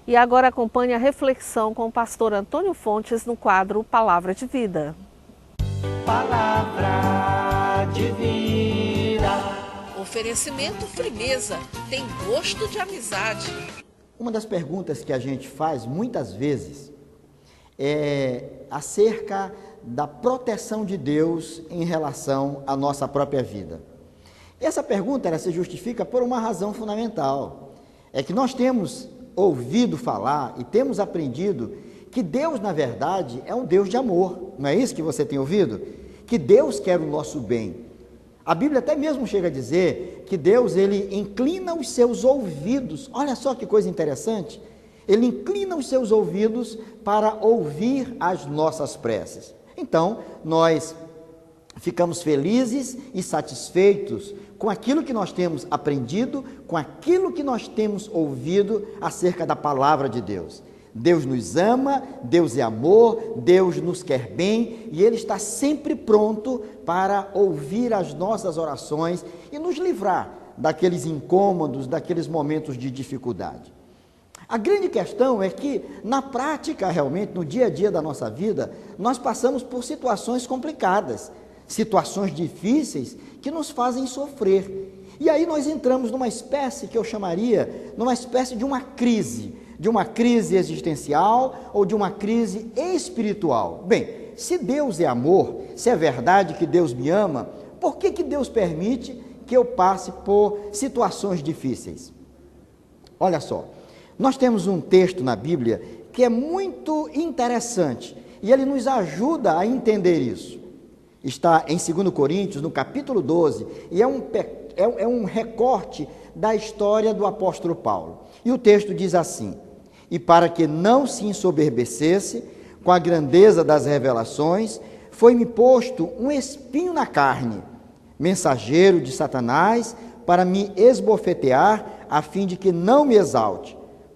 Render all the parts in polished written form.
E agora acompanhe a reflexão com o pastor Antônio Fontes no quadro Palavra de Vida. Palavra de Vida. Oferecimento Firmeza, tem gosto de amizade. Uma das perguntas que a gente faz muitas vezes é acerca da proteção de Deus em relação à nossa própria vida. E essa pergunta ela se justifica por uma razão fundamental. É que nós temos ouvido falar e temos aprendido que Deus, na verdade, é um Deus de amor. Não é isso que você tem ouvido? Que Deus quer o nosso bem. A Bíblia até mesmo chega a dizer que Deus, ele inclina os seus ouvidos. Olha só que coisa interessante. Ele inclina os seus ouvidos para ouvir as nossas preces. Então, nós ficamos felizes e satisfeitos com aquilo que nós temos aprendido, com aquilo que nós temos ouvido acerca da palavra de Deus. Deus nos ama, Deus é amor, Deus nos quer bem e Ele está sempre pronto para ouvir as nossas orações e nos livrar daqueles incômodos, daqueles momentos de dificuldade. A grande questão é que, na prática, realmente, no dia a dia da nossa vida, nós passamos por situações complicadas, situações difíceis que nos fazem sofrer. E aí nós entramos numa espécie que eu chamaria, numa espécie de uma crise existencial ou de uma crise espiritual. Bem, se Deus é amor, se é verdade que Deus me ama, por que Deus permite que eu passe por situações difíceis? Olha só, nós temos um texto na Bíblia que é muito interessante e ele nos ajuda a entender isso. Está em 2 Coríntios, no capítulo 12, e é um recorte da história do apóstolo Paulo. E o texto diz assim: e para que não se ensoberbecesse com a grandeza das revelações, foi-me posto um espinho na carne, mensageiro de Satanás, para me esbofetear, a fim de que não me exalte.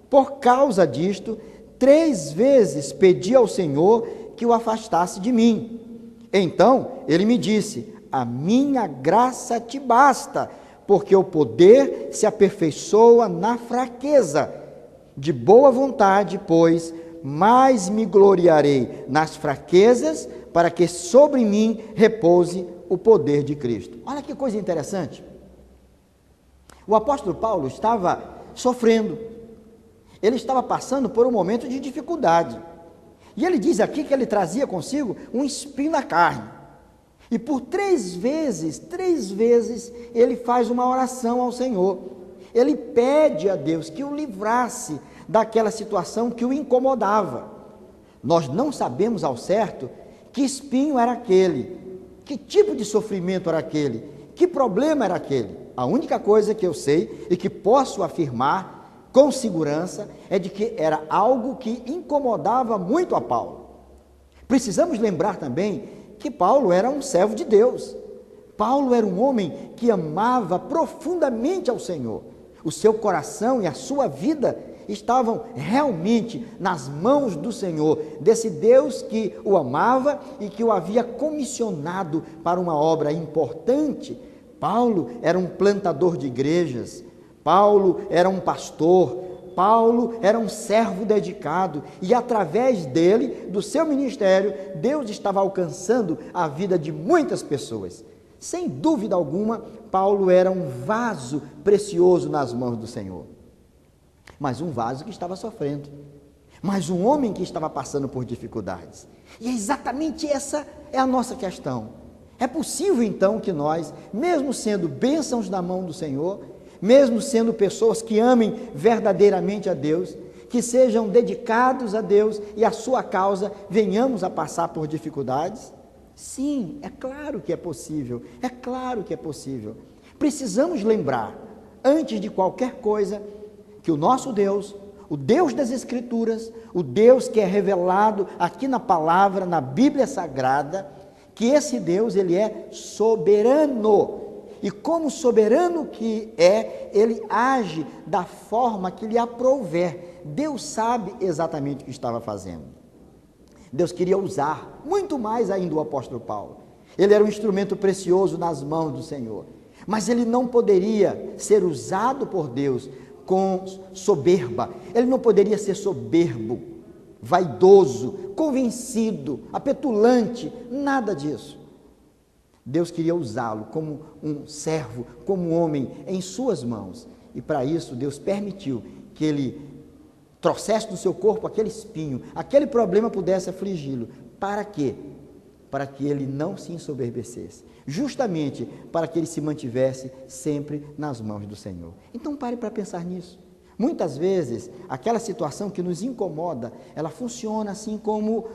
Por causa disto, 3 vezes pedi ao Senhor que o afastasse de mim. Então ele me disse: a minha graça te basta, porque o poder se aperfeiçoa na fraqueza. De boa vontade, pois, mais me gloriarei nas fraquezas, para que sobre mim repouse o poder de Cristo. Olha que coisa interessante. O apóstolo Paulo estava sofrendo, ele estava passando por um momento de dificuldade. E ele diz aqui que ele trazia consigo um espinho na carne. E por 3 vezes, ele faz uma oração ao Senhor. Ele pede a Deus que o livrasse daquela situação que o incomodava. Nós não sabemos ao certo que espinho era aquele, que tipo de sofrimento era aquele, que problema era aquele. A única coisa que eu sei e que posso afirmar com segurança é de que era algo que incomodava muito a Paulo. Precisamos lembrar também que Paulo era um servo de Deus. Paulo era um homem que amava profundamente ao Senhor. O seu coração e a sua vida estavam realmente nas mãos do Senhor, desse Deus que o amava e que o havia comissionado para uma obra importante. Paulo era um plantador de igrejas, Paulo era um pastor, Paulo era um servo dedicado e através dele, do seu ministério, Deus estava alcançando a vida de muitas pessoas. Sem dúvida alguma, Paulo era um vaso precioso nas mãos do Senhor. Mas um vaso que estava sofrendo, mas um homem que estava passando por dificuldades. E exatamente essa é a nossa questão. É possível então que nós, mesmo sendo bênçãos na mão do Senhor, mesmo sendo pessoas que amem verdadeiramente a Deus, que sejam dedicados a Deus e a sua causa, venhamos a passar por dificuldades? Sim, é claro que é possível, é claro que é possível. Precisamos lembrar, antes de qualquer coisa, que o nosso Deus, o Deus das Escrituras, o Deus que é revelado aqui na palavra, na Bíblia Sagrada, que esse Deus, ele é soberano. E como soberano que é, ele age da forma que lhe aprouver. Deus sabe exatamente o que estava fazendo. Deus queria usar muito mais ainda o apóstolo Paulo. Ele era um instrumento precioso nas mãos do Senhor. Mas ele não poderia ser usado por Deus com soberba, ele não poderia ser soberbo, vaidoso, convencido, apetulante, nada disso. Deus queria usá-lo como um servo, como um homem em suas mãos. E para isso Deus permitiu que ele trouxesse no seu corpo aquele espinho, aquele problema pudesse afligi-lo. Para quê? Para que ele não se ensoberbecesse. Justamente para que ele se mantivesse sempre nas mãos do Senhor. Então pare para pensar nisso. Muitas vezes, aquela situação que nos incomoda, ela funciona assim como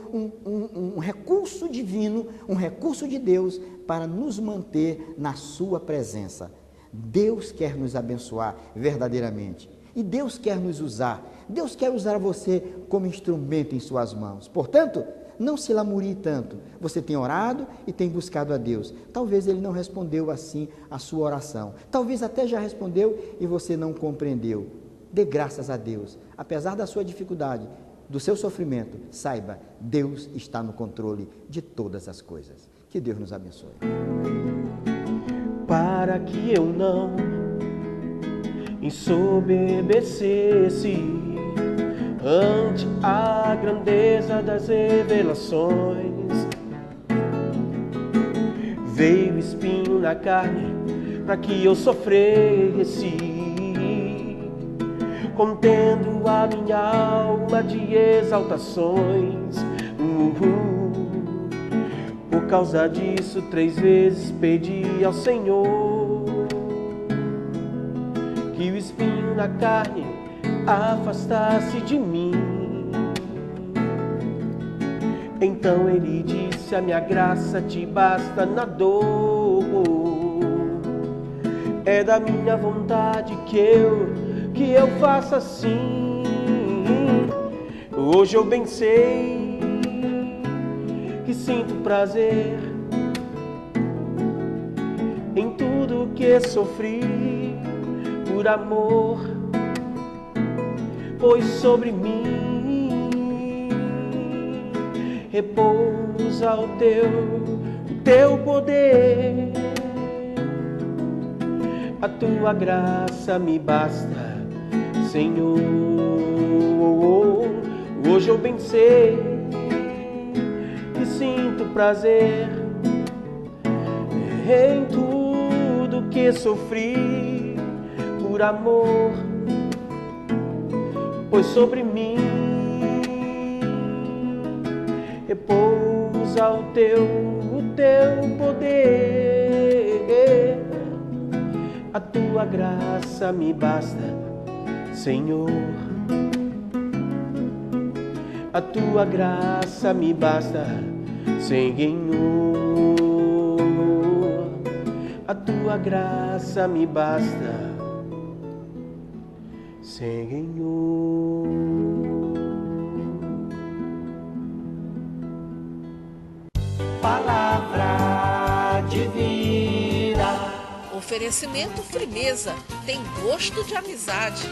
um recurso divino, um recurso de Deus para nos manter na sua presença. Deus quer nos abençoar verdadeiramente. E Deus quer nos usar. Deus quer usar você como instrumento em suas mãos. Portanto, não se lamurie tanto. Você tem orado e tem buscado a Deus. Talvez Ele não respondeu assim a sua oração. Talvez até já respondeu e você não compreendeu. Dê graças a Deus. Apesar da sua dificuldade, do seu sofrimento, saiba, Deus está no controle de todas as coisas. Que Deus nos abençoe. Para que eu não ensoberbecesse ante a grandeza das revelações, veio espinho na carne para que eu sofresse, contendo a minha alma de exaltações. Por causa disso 3 vezes pedi ao Senhor que o espinho na carne afastasse de mim. Então ele disse: a minha graça te basta na dor. É da minha vontade que eu faça assim. Hoje eu bem sei que sinto prazer em tudo que sofri por amor, pois sobre mim repousa o teu poder. A tua graça me basta, Senhor. Hoje eu bem sei que sinto prazer em tudo que sofri por amor, pois sobre mim repousa o teu poder. A tua graça me basta, Senhor. A tua graça me basta, Senhor. A tua graça me basta, Senhor. Palavra de vida. Oferecimento Firmeza, tem gosto de amizade.